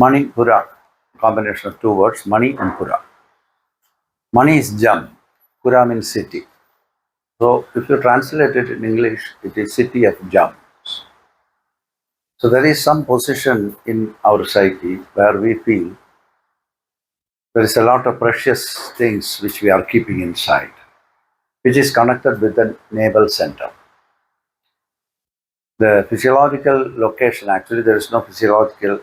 Manipura, combination of two words, Mani and Pura. Mani is gem, Pura means city. So if you translate it in English, it is city of gems. So there is some position in our psyche where we feel there is a lot of precious things which we are keeping inside, which is connected with the navel center. The physiological location, actually there is no physiological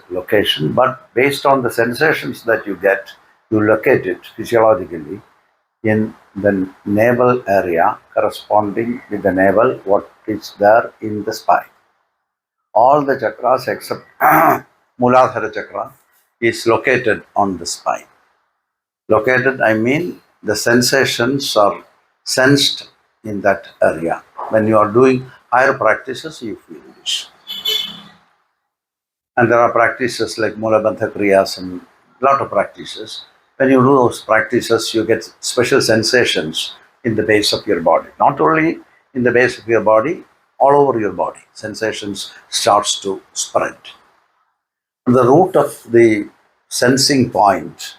location, but based on the sensations that you get, you locate it physiologically in the navel area corresponding with the navel, what is there in the spine. All the chakras except Muladhara chakra is located on the spine. Located, I mean the sensations are sensed in that area. When you are doing higher practices, you feel this. And there are practices like Mulabandha Kriyas and a lot of practices. When you do those practices, you get special sensations in the base of your body. Not only in the base of your body, all over your body. Sensations starts to spread. The root of the sensing point,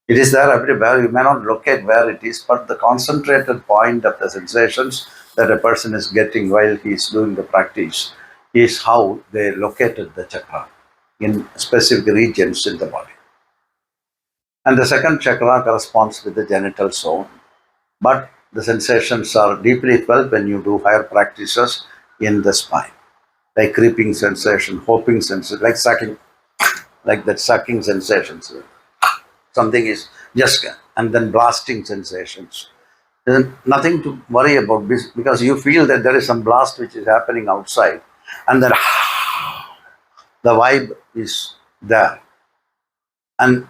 it is there everywhere. You may not locate where it is, but the concentrated point of the sensations that a person is getting while he is doing the practice is how they located the chakra in specific regions in the body. And the second chakra corresponds with the genital zone, but the sensations are deeply felt when you do higher practices in the spine, like creeping sensation, hopping sensation, like sucking, like that sucking sensations. Something is just, and then blasting sensations. There's nothing to worry about because you feel that there is some blast which is happening outside, and then the vibe is there. And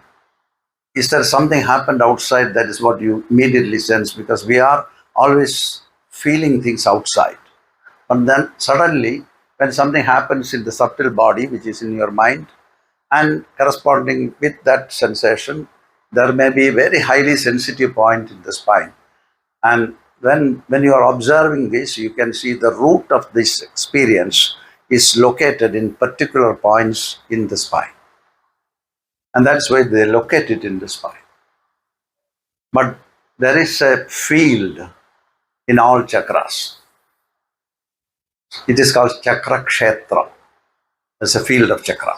is there something happened outside? That is what you immediately sense, because we are always feeling things outside. But then suddenly, when something happens in the subtle body, which is in your mind, and corresponding with that sensation, there may be a very highly sensitive point in the spine. And when you are observing this, you can see the root of this experience is located in particular points in the spine. And that's why they locate it in the spine. But there is a field in all chakras. It is called chakra kshetra. There's a field of chakra.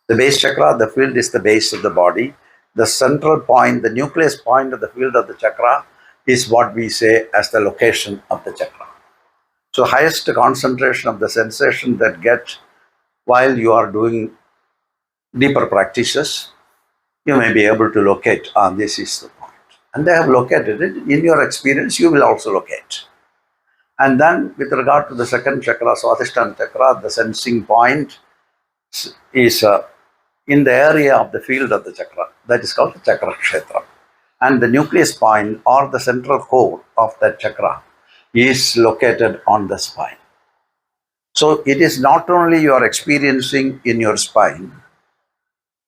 The base chakra, the field is the base of the body. The central point, the nucleus point of the field of the chakra is what we say as the location of the chakra. So highest concentration of the sensation that get while you are doing deeper practices, you may be able to locate, this is the point. And they have located it. In your experience, you will also locate. And then with regard to the second chakra, Swadhisthana chakra, the sensing point is in the area of the field of the chakra. That is called the chakra kshetra. And the nucleus point or the central core of that chakra is located on the spine. So it is not only you are experiencing in your spine,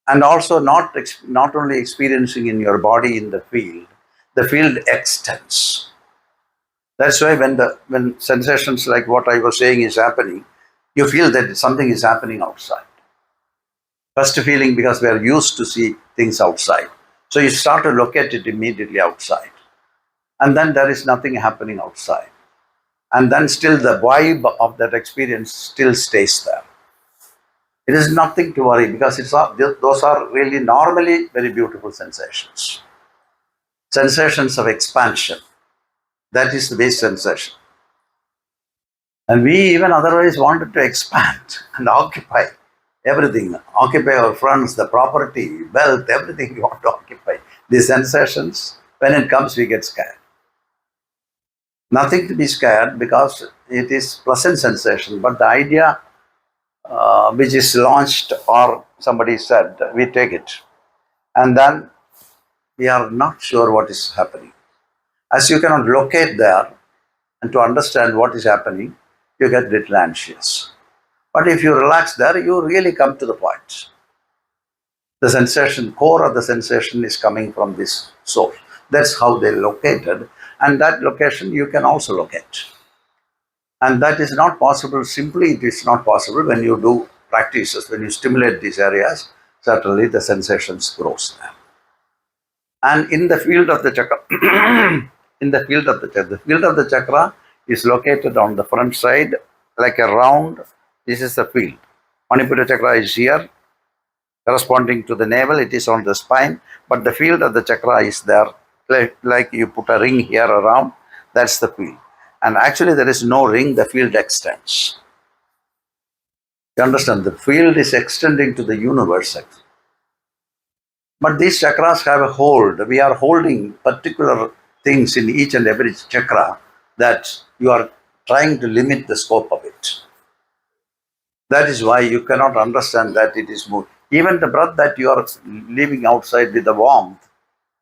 and also not only experiencing in your body in the field extends. That's why when sensations like what I was saying is happening, you feel that something is happening outside. First feeling, because we are used to see things outside. So you start to locate it immediately outside. And then there is nothing happening outside. And then still the vibe of that experience still stays there. It is nothing to worry, because those are really normally very beautiful sensations. Sensations of expansion. That is the base sensation. And we even otherwise wanted to expand and occupy everything. Occupy our friends, the property, wealth, everything we want to occupy. These sensations, when it comes, we get scared. Nothing to be scared, because it is pleasant sensation. But the idea which is launched, or somebody said, we take it. And then we are not sure what is happening. As you cannot locate there and to understand what is happening, you get little anxious. But if you relax there, you really come to the point. The sensation, core of the sensation is coming from this source. That's how they located. And that location you can also locate. And that is not possible, simply it is not possible when you do practices, when you stimulate these areas, certainly the sensations grows there. And in the field of the chakra, the field of the chakra is located on the front side, like a round. This is the field. Manipura Chakra is here, corresponding to the navel. It is on the spine, but the field of the chakra is there, like you put a ring here around. That's the field. And actually, there is no ring. The field extends. You understand? The field is extending to the universe. But these chakras have a hold. We are holding particular things in each and every chakra that you are trying to limit the scope of it. That is why you cannot understand that it is moving. Even the breath that you are leaving outside with the warmth,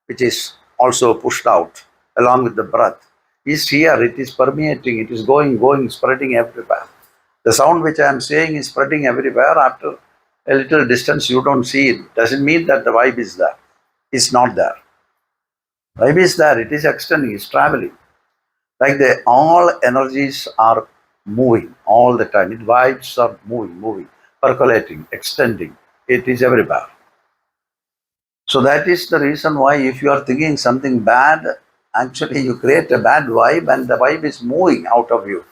which is also pushed out along with the breath, is here. It is permeating. It is going, spreading everywhere. The sound which I am saying is spreading everywhere. After a little distance, you don't see it. Doesn't mean that the vibe is there. It's not there. Vibe is there. It is extending. It's traveling. Like all energies are moving all the time. Vibes are moving, percolating, extending. It is everywhere. So that is the reason why if you are thinking something bad, actually you create a bad vibe and the vibe is moving out of you.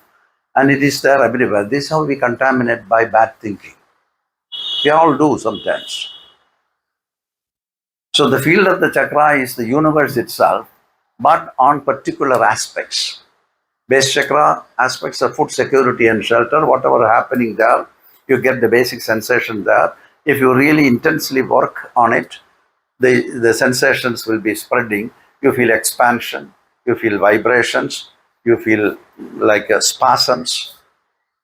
And it is there everywhere. This is how we contaminate by bad thinking. We all do sometimes. So the field of the chakra is the universe itself, but on particular aspects. Base chakra aspects of food security and shelter, whatever happening there, you get the basic sensation there. If you really intensely work on it, the sensations will be spreading. You feel expansion, you feel vibrations, you feel like spasms.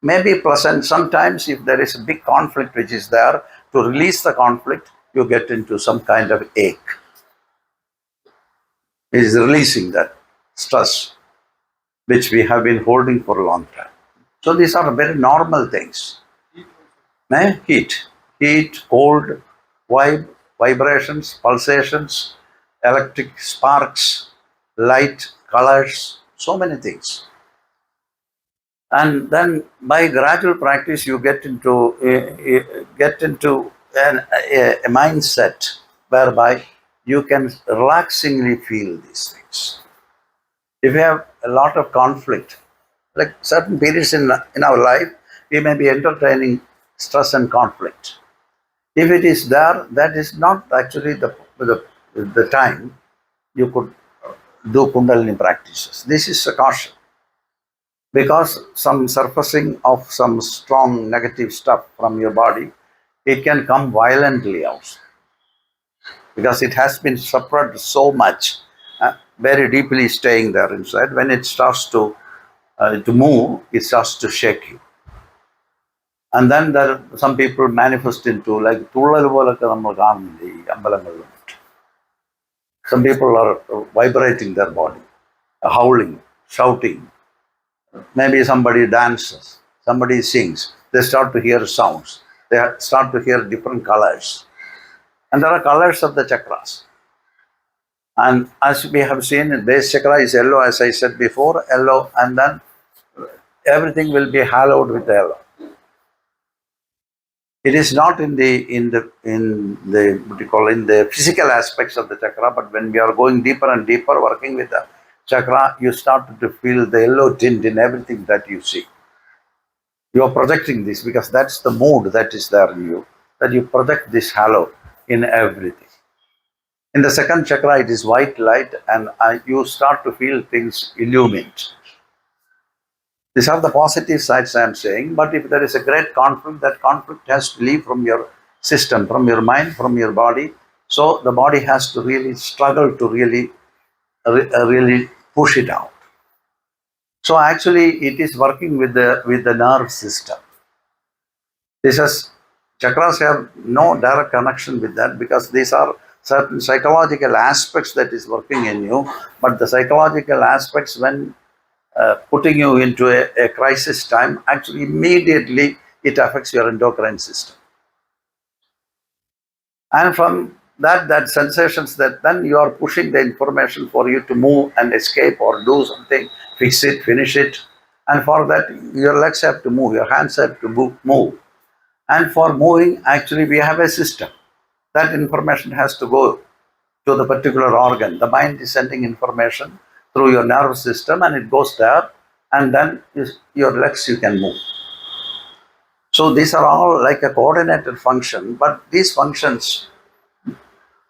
Maybe pleasant. Sometimes if there is a big conflict which is there, to release the conflict, you get into some kind of ache. It is releasing that stress which we have been holding for a long time. So these are very normal things. Heat, cold, vibrations, pulsations, electric sparks, light, colors, so many things. And then by gradual practice, you get into a mindset whereby you can relaxingly feel these things. If you have a lot of conflict, like certain periods in our life, we may be entertaining stress and conflict. If it is there, that is not actually the time you could do Kundalini practices. This is a caution. Because some surfacing of some strong negative stuff from your body, it can come violently out. Because it has been suppressed so much, very deeply staying there inside. When it starts to move, it starts to shake you. And then there some people manifest into like some people are vibrating their body, howling, shouting. Maybe somebody dances, somebody sings. They start to hear sounds. They start to hear different colors. And there are colors of the chakras. And as we have seen, base chakra is yellow, as I said before, yellow, and then everything will be hallowed with yellow. It is not in the physical aspects of the chakra, but when we are going deeper and deeper, working with the chakra, you start to feel the yellow tint in everything that you see. You are projecting this because that's the mood that is there in you, that you project this halo in everything. In the second chakra, it is white light, and you start to feel things illumined. These are the positive sides I am saying, but if there is a great conflict, that conflict has to leave from your system, from your mind, from your body. So the body has to really struggle to really push it out. So actually, it is working with the nerve system. Chakras have no direct connection with that because these are certain psychological aspects that is working in you. But the psychological aspects, when putting you into a crisis time, actually immediately it affects your endocrine system. And from that sensations, that then you are pushing the information for you to move and escape or do something, fix it, finish it. And for that, your legs have to move, your hands have to move. And for moving, actually, we have a system. That information has to go to the particular organ. The mind is sending information through your nervous system and it goes there, and then your legs you can move. So these are all like a coordinated function, but these functions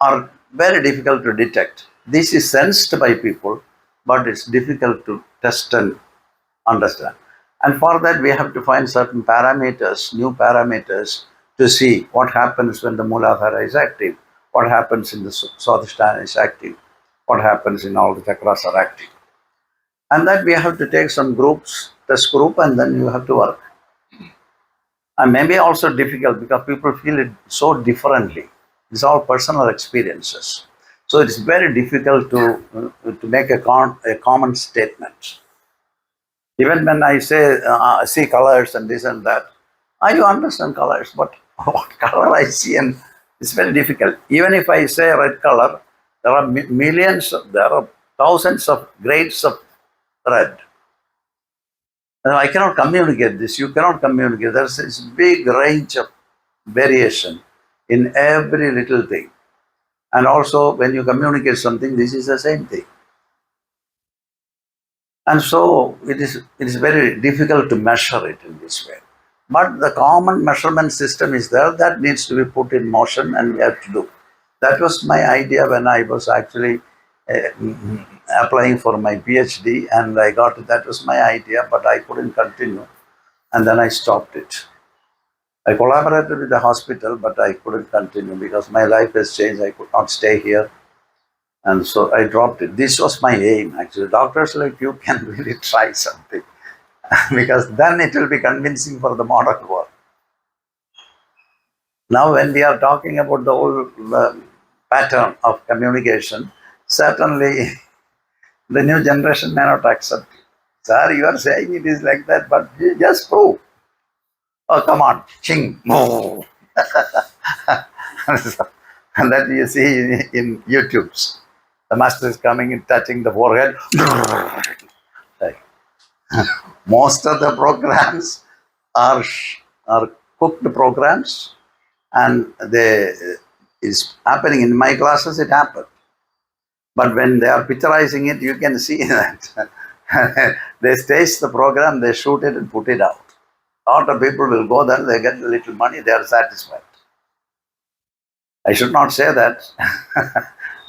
are very difficult to detect. This is sensed by people, but it's difficult to test and understand. And for that, we have to find certain parameters, new parameters, to see what happens when the Muladhara is active, what happens in the Swadhisthana is active, what happens in all the chakras are active. And that we have to take some groups, test group, and then you have to work. And maybe also difficult because people feel it so differently. It's all personal experiences. So it's very difficult to make a common statement. Even when I say, see colors and this and that, you understand colors, but what color I see, and it's very difficult. Even if I say red color, there are millions, there are thousands of grades of red. I cannot communicate this. You cannot communicate. There's this big range of variation in every little thing. And also, when you communicate something, this is the same thing. And so it is very difficult to measure it in this way. But the common measurement system is there that needs to be put in motion, and we have to do. That was my idea when I was actually applying for my PhD, and I got it. That was my idea, but I couldn't continue, and then I stopped it. I collaborated with the hospital, but I couldn't continue because my life has changed. I could not stay here. And so I dropped it. This was my aim, actually. Doctors like you can really try something because then it will be convincing for the modern world. Now, when we are talking about the whole pattern of communication, certainly the new generation may not accept it. Sir, you are saying it is like that, but you just prove. Oh, come on, ching, move. And that you see in YouTube's. The master is coming and touching the forehead. Most of the programs are cooked programs, and they is happening in my classes. It happened, but when they are picturizing it, you can see that they stage the program, they shoot it and put it out. A lot of people will go there, they get a little money, they are satisfied. I should not say that,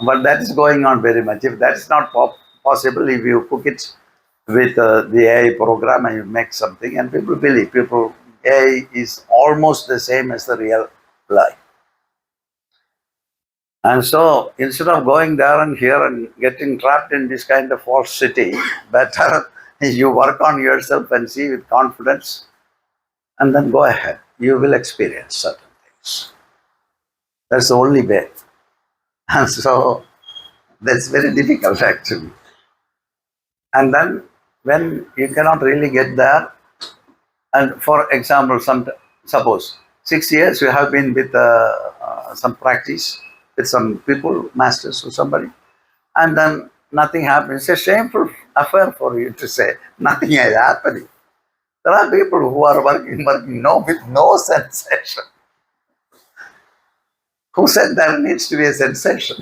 but that is going on very much. If that is not possible, if you cook it with the AI program and you make something, and people believe, AI is almost the same as the real life. And so instead of going there and here and getting trapped in this kind of false city, better you work on yourself and see with confidence, and then go ahead. You will experience certain things. That's the only way. And so that's very difficult actually. And then when you cannot really get there, and for example, suppose 6 years you have been with some practice, with some people, masters or somebody, and then nothing happens. It's a shameful affair for you to say nothing is happening. There are people who are working with no sensation. Who said there needs to be a sensation?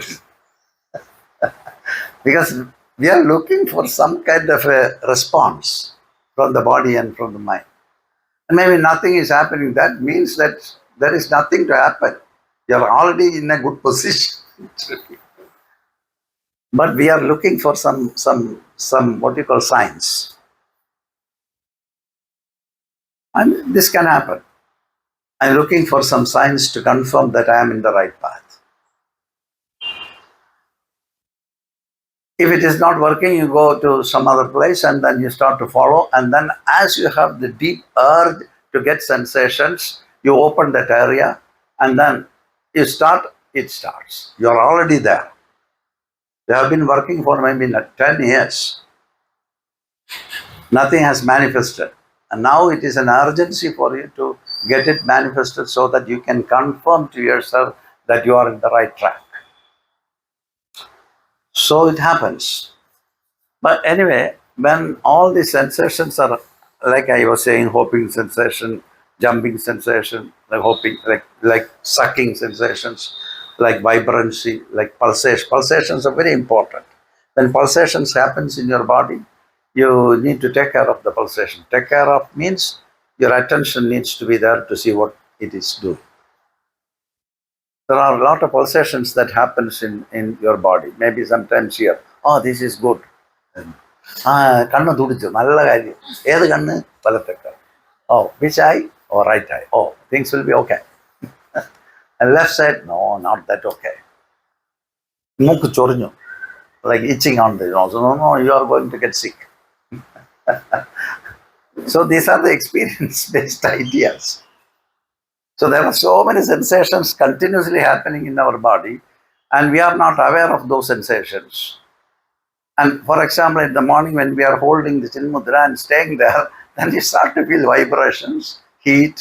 Because we are looking for some kind of a response from the body and from the mind. And maybe nothing is happening. That means that there is nothing to happen. You are already in a good position. But we are looking for some what you call signs. And this can happen. I'm looking for some signs to confirm that I am in the right path. If it is not working, you go to some other place and then you start to follow. And then as you have the deep urge to get sensations, you open that area and then you start, it starts. You're already there. You have been working for maybe 10 years. Nothing has manifested. And now it is an urgency for you to get it manifested so that you can confirm to yourself that you are in the right track. So it happens. But anyway, when all these sensations are, like I was saying, hoping sensation, jumping sensation, like hopping, like sucking sensations, like vibrancy, like pulsation. Pulsations are very important. When pulsations happens in your body, you need to take care of the pulsation. Take care of means your attention needs to be there to see what it is doing. There are a lot of pulsations that happens in your body. Maybe sometimes here, oh, this is good. കണ്ണ് തുടിച്ചു നല്ല കാര്യം ഏത് കണ്ണ് വലത്തെ oh which eye or right eye oh things will be okay and left side no not that okay മൂക്ക് ചൊറിഞ്ഞു like itching on the nose no no you are going to get sick so these are the experience based ideas. So there are so many sensations continuously happening in our body and we are not aware of those sensations. And for example, in the morning when we are holding the Chin Mudra and staying there, then you start to feel vibrations, heat,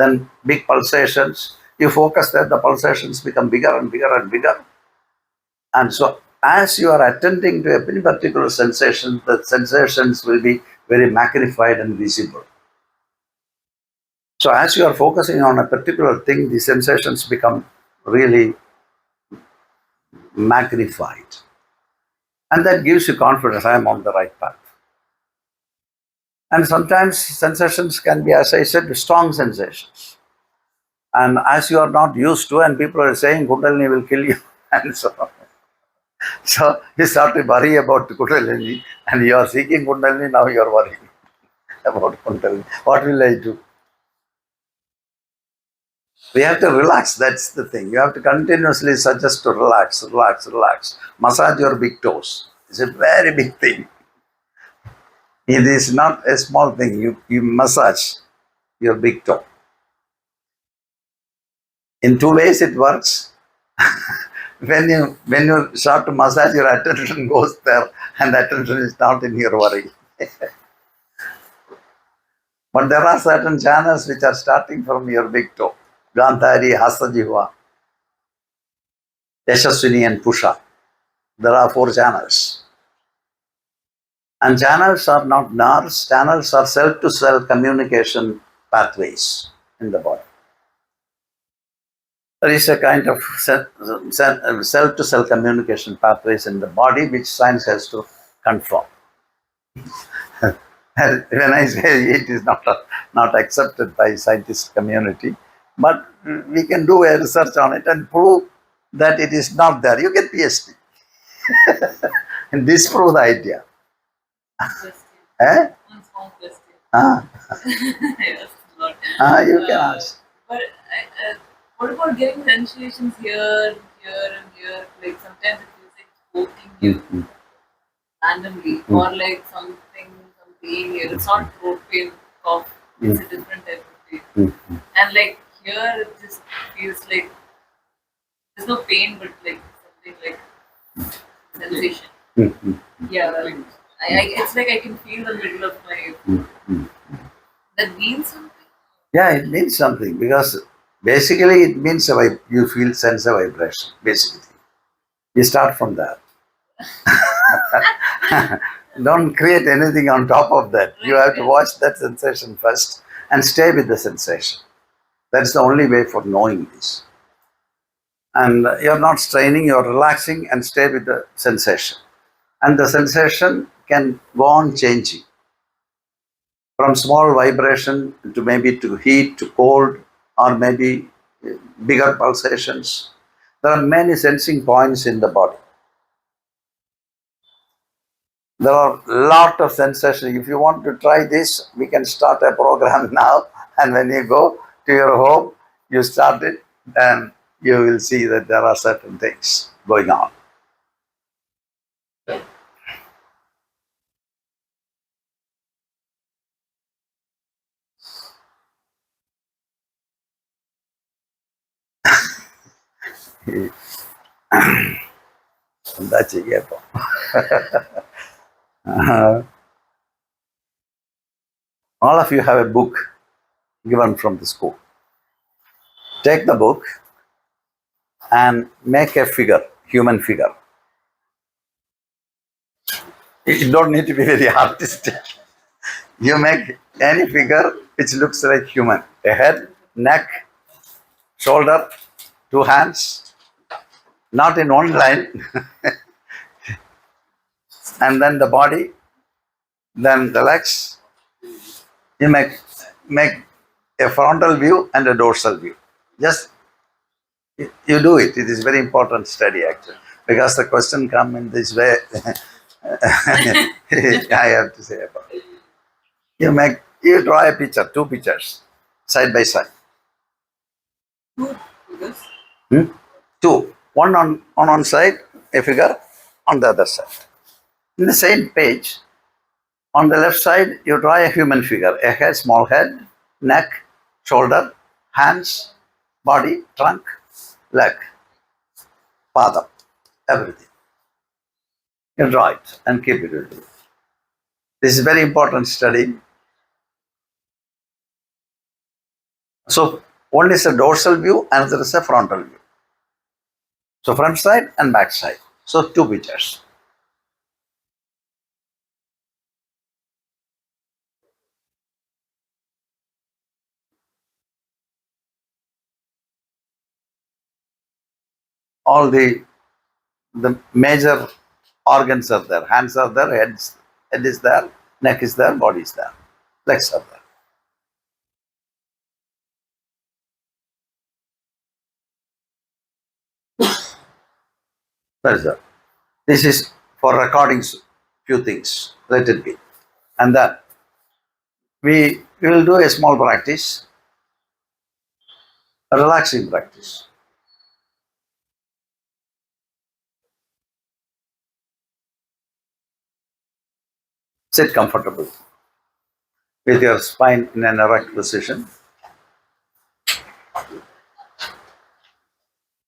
then big pulsations. You focus there, the pulsations become bigger and bigger and bigger. And so as you are attending to any particular sensation, the sensations will be very magnified and visible. So as you are focusing on a particular thing, the sensations become really magnified. And that gives you confidence, I am on the right path. And sometimes sensations can be, as I said, strong sensations. And as you are not used to, and people are saying Kundalini will kill you, and so on. So you start to worry about Kundalini, and you are seeking Kundalini, now you are worrying about Kundalini. What will I do? We have to relax, that's the thing. You have to continuously suggest to relax, relax, relax. Massage your big toes. It's a very big thing. It is not a small thing. You massage your big toe. In two ways it works. when you start to massage, your attention goes there and attention is not in your worry. But there are certain channels which are starting from your big toe. Gandhari, Hasajihva, Yashaswini and Pusha. There are 4 channels. And channels are not nerves, channels are self-to-self communication pathways in the body. There is a kind of self-to-self communication pathways in the body which science has to confirm. When I say it is not accepted by scientist community, but we can do a research on it and prove that it is not there. You get PhD and disprove the idea. One small question. Yes, You can ask. But what about getting sensations here, here, and here? Like sometimes it feels like poking you randomly, or like some pain here. It's not throat pain, cough. It's a different type of pain. And like here, it just feels like there's no pain, but like something like sensation. Yeah, like, it's like I can feel the middle of my. That means something. Yeah, it means something because basically it means you feel sense of vibration. Basically, you start from that. Don't create anything on top of that. You have to watch that sensation first and stay with the sensation. That's the only way for knowing this. And you're not straining, you're relaxing and stay with the sensation. And the sensation can go on changing from small vibration to maybe to heat, to cold, or maybe bigger pulsations. There are many sensing points in the body. There are a lot of sensations. If you want to try this, we can start a program now. And when you go to your home, you start it, then you will see that there are certain things going on. All of you have a book given from the school. Take the book and make a figure, human figure. You don't need to be very artistic. You make any figure which looks like human. A head, neck, shoulder, two hands, not in one line, and then the body, then the legs. You make a frontal view and a dorsal view. Just you do it. It is very important study actually, because the question come in this way. I have to say about it. You draw a picture, two pictures, side by side. Two figures. Two, one on one side, a figure on the other side. In the same page, on the left side, you draw a human figure, a head, small head, neck, shoulder, hands, body, trunk, leg, padam, everything. You draw it and keep it with you. This is very important study. So one is a dorsal view, another is a frontal view. So front side and back side. So two pictures. All the major organs are there. Hands are there, head is there, neck is there, body is there, legs are there. That is that. This is for recordings, few things. Let it be. And then we will do a small practice, a relaxing practice. Sit comfortable with your spine in an erect position.